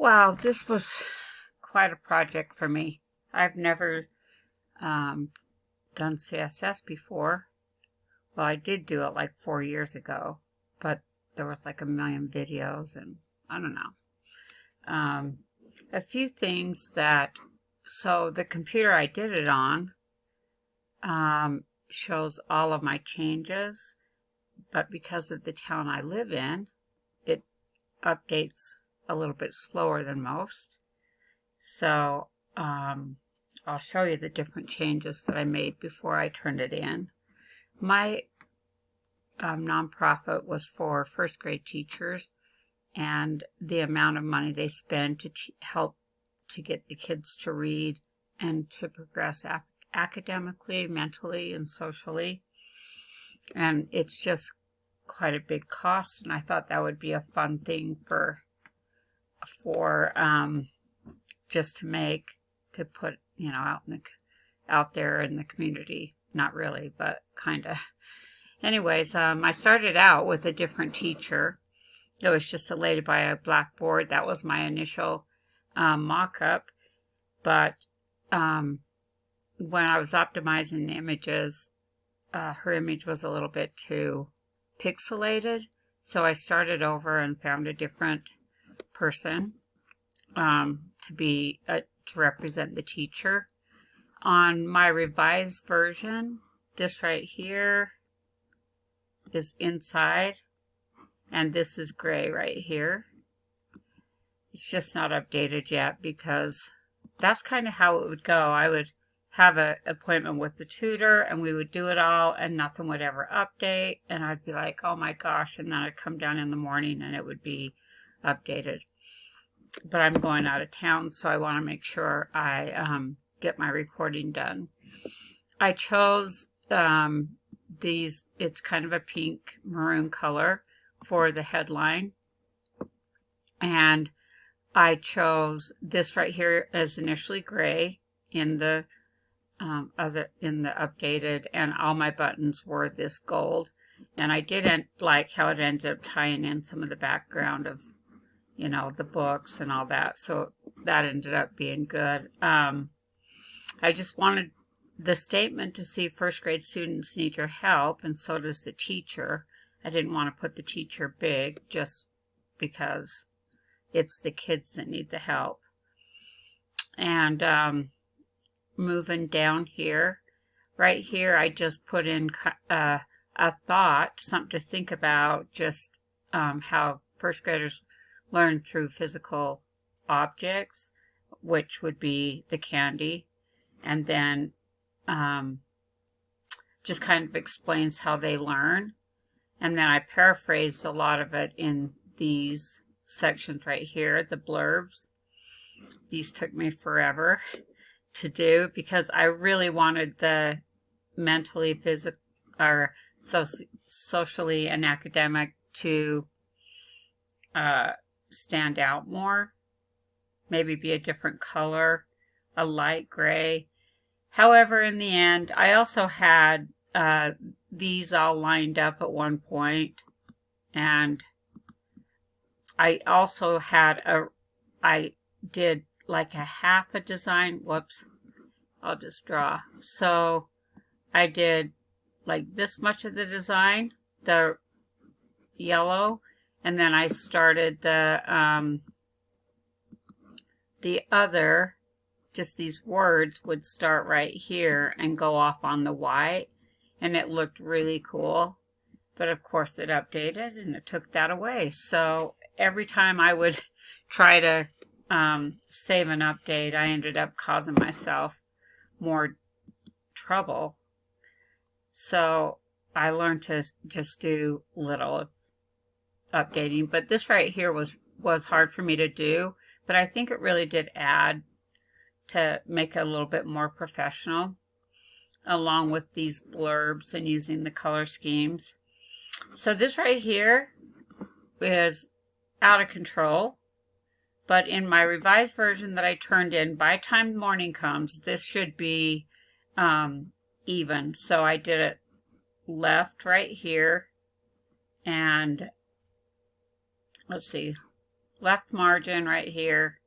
Wow, this was quite a project for me. I've never done CSS before. Well, I did do it like 4 years ago, but there was like a million videos and I don't know. A few things so the computer I did it on shows all of my changes, but because of the town I live in, it updates a little bit slower than most. So I'll show you the different changes that I made before I turned it in. My nonprofit was for first grade teachers, and the amount of money they spend to help to get the kids to read and to progress academically, mentally, and socially. And it's just quite a big cost, and I thought that would be a fun thing for just to put out there in the community. Not really, but kind of. Anyways, I started out with a different teacher. It was just a lady by a blackboard. That was my initial mock-up. But when I was optimizing the images, her image was a little bit too pixelated. So I started over and found a different person to represent the teacher. On my revised version, this right here is inside, and this is gray right here. It's just not updated yet because that's kind of how it would go. I would have an appointment with the tutor and we would do it all and nothing would ever update, and I'd be like, oh my gosh, and then I'd come down in the morning and it would be updated. But I'm going out of town, so I want to make sure I get my recording done. I chose these, it's kind of a pink maroon color for the headline, and I chose this right here as initially gray in the updated, and all my buttons were this gold. And I didn't like how it ended up tying in some of the background of the books and all that, so that ended up being good. I just wanted the statement to see first grade students need your help, and so does the teacher. I didn't want to put the teacher big just because it's the kids that need the help. And moving down here, right here, I just put in a thought, something to think about, just how first graders learn through physical objects, which would be the candy, and then just kind of explains how they learn. And then I paraphrased a lot of it in these sections right here, the blurbs. These took me forever to do because I really wanted the mentally, physical, or socially and academic to stand out more. Maybe be a different color, a light gray. However, in the end, I also had these all lined up at one point, and I also had I did like a half a design. Whoops, I'll just draw. So I did like this much of the design, the yellow, and then I started the other, just these words would start right here and go off on the white, and it looked really cool. But of course it updated and it took that away. So every time I would try to save an update, I ended up causing myself more trouble. So I learned to just do little updating. But this right here was hard for me to do, but I think it really did add to make it a little bit more professional, along with these blurbs and using the color schemes. So this right here is out of control, but in my revised version that I turned in, by the time morning comes, this should be even. So I did it left right here, and let's see, left margin right here,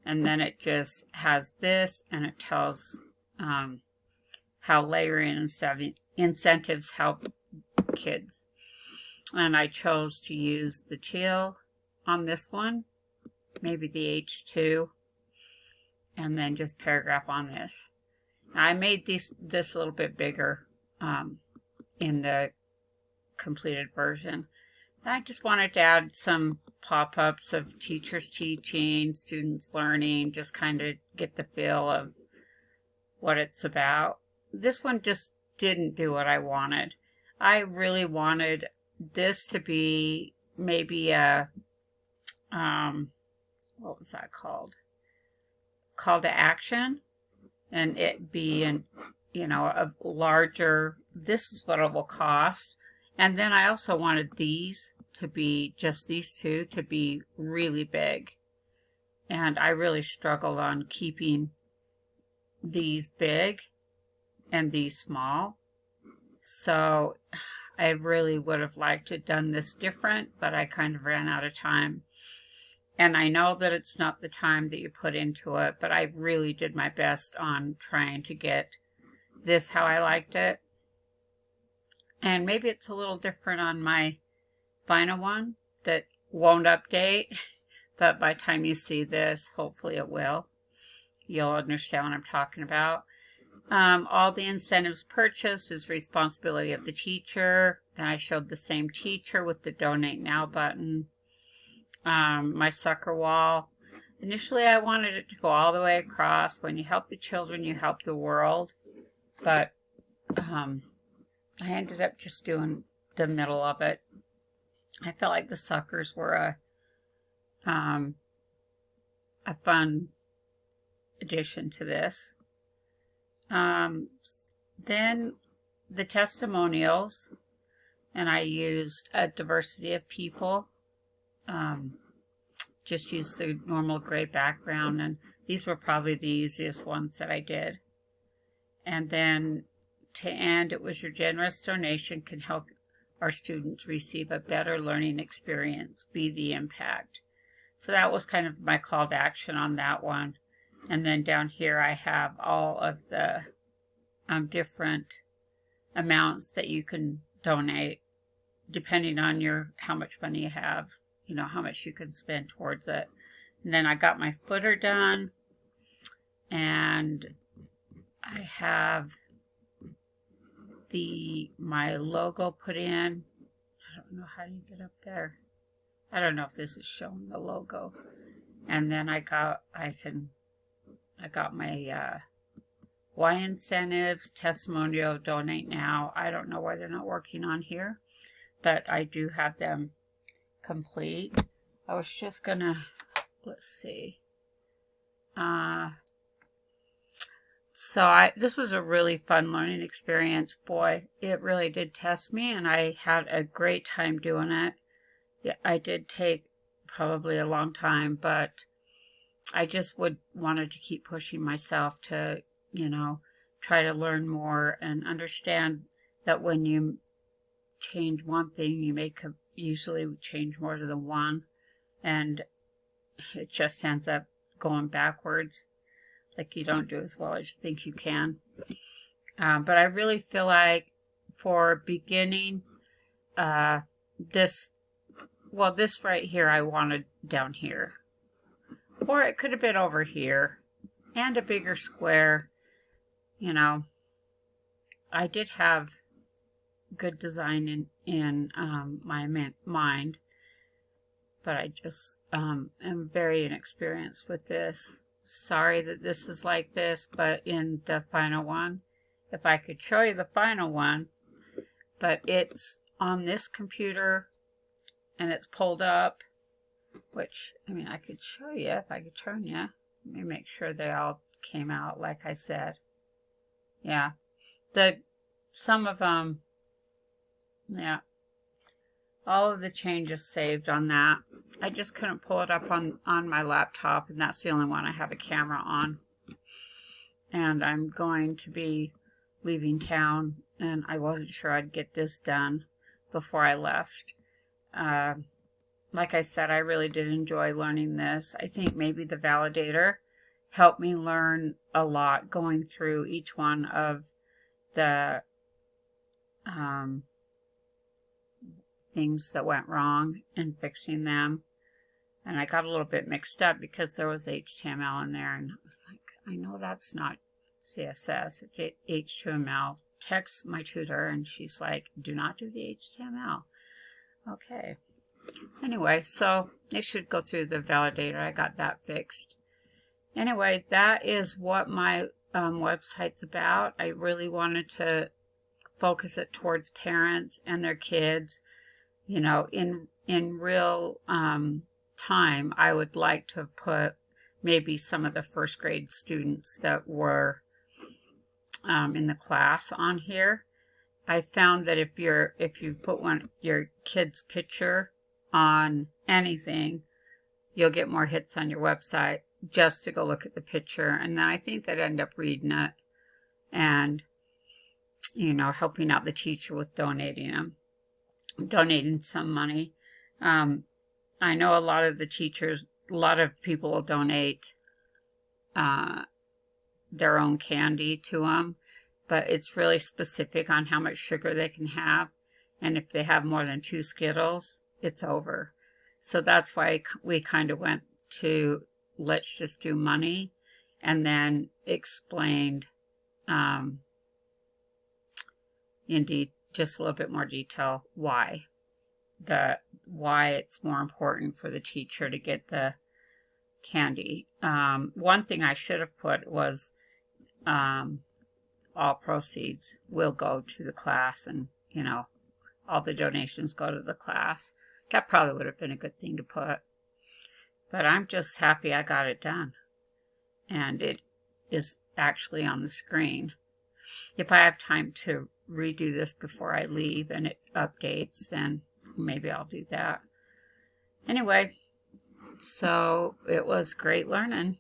and then it just has this, and it tells how layering incentives help kids. And I chose to use the teal on this one, maybe the H2, and then just paragraph on this. Now, I made this a little bit bigger in the completed version. And I just wanted to add some pop-ups of teachers teaching, students learning, just kind of get the feel of what it's about. This one just didn't do what I wanted. I really wanted this to be maybe a, what was that called? Call to action, and it be an, a larger, this is what it will cost. And then I also wanted these to be, just these two, to be really big. And I really struggled on keeping these big and these small. So I really would have liked to have done this different, but I kind of ran out of time. And I know that it's not the time that you put into it, but I really did my best on trying to get this how I liked it. And maybe it's a little different on my final one that won't update, but by the time you see this, hopefully it will. You'll understand what I'm talking about. All the incentives purchased is responsibility of the teacher. Then I showed the same teacher with the Donate Now button. My sucker wall. Initially, I wanted it to go all the way across. When you help the children, you help the world. But I ended up just doing the middle of it. I felt like the suckers were a fun addition to this. Then the testimonials, and I used a diversity of people. Just used the normal gray background, and these were probably the easiest ones that I did. And then to end, it was your generous donation can help our students receive a better learning experience, be the impact. So that was kind of my call to action on that one. And then down here I have all of the different amounts that you can donate depending on how much money you have, how much you can spend towards it. And then I got my footer done, and I have my logo put in. I don't know how you get up there. I don't know if this is showing the logo. And then I got my why incentives, testimonial, donate now. I don't know why they're not working on here, but I do have them complete. I was just gonna, let's see. So this was a really fun learning experience. Boy, it really did test me, and I had a great time doing it. Yeah, I did take probably a long time, but I just wanted to keep pushing myself to, try to learn more and understand that when you change one thing, you usually change more than one, and it just ends up going backwards. Like you don't do as well as you think you can. But I really feel like for beginning, this right here I wanted down here. Or it could have been over here. And a bigger square. I did have good design in my mind. But I just am very inexperienced with this. Sorry that this is like this, but in the final one, if I could show you the final one, but it's on this computer and it's pulled up, which, I could show you if I could turn you. Let me make sure they all came out like I said. Yeah. Some of them, yeah. All of the changes saved on that. I just couldn't pull it up on my laptop, and that's the only one I have a camera on. And I'm going to be leaving town, and I wasn't sure I'd get this done before I left. Like like I said, I really did enjoy learning this. I think maybe the validator helped me learn a lot going through each one of the things that went wrong and fixing them. And I got a little bit mixed up because there was HTML in there, and I was like, I know that's not CSS, it's HTML. Text my tutor, and she's like, do not do the HTML. Okay. Anyway, so it should go through the validator. I got that fixed. Anyway, that is what my website's about. I really wanted to focus it towards parents and their kids. You know, in real time, I would like to have put maybe some of the first grade students that were in the class on here. I found that if you put your kid's picture on anything, you'll get more hits on your website just to go look at the picture. And then I think they'd end up reading it and, you know, helping out the teacher with donating some money. I know a lot of the teachers, a lot of people will donate their own candy to them, but it's really specific on how much sugar they can have. And if they have more than 2 Skittles, it's over. So that's why we kind of went to let's just do money, and then explained indeed just a little bit more detail why it's more important for the teacher to get the candy. One thing I should have put was all proceeds will go to the class, and you know, all the donations go to the class. That probably would have been a good thing to put. But I'm just happy I got it done. And it is actually on the screen. If I have time to redo this before I leave and it updates, then maybe I'll do that. Anyway, so it was great learning.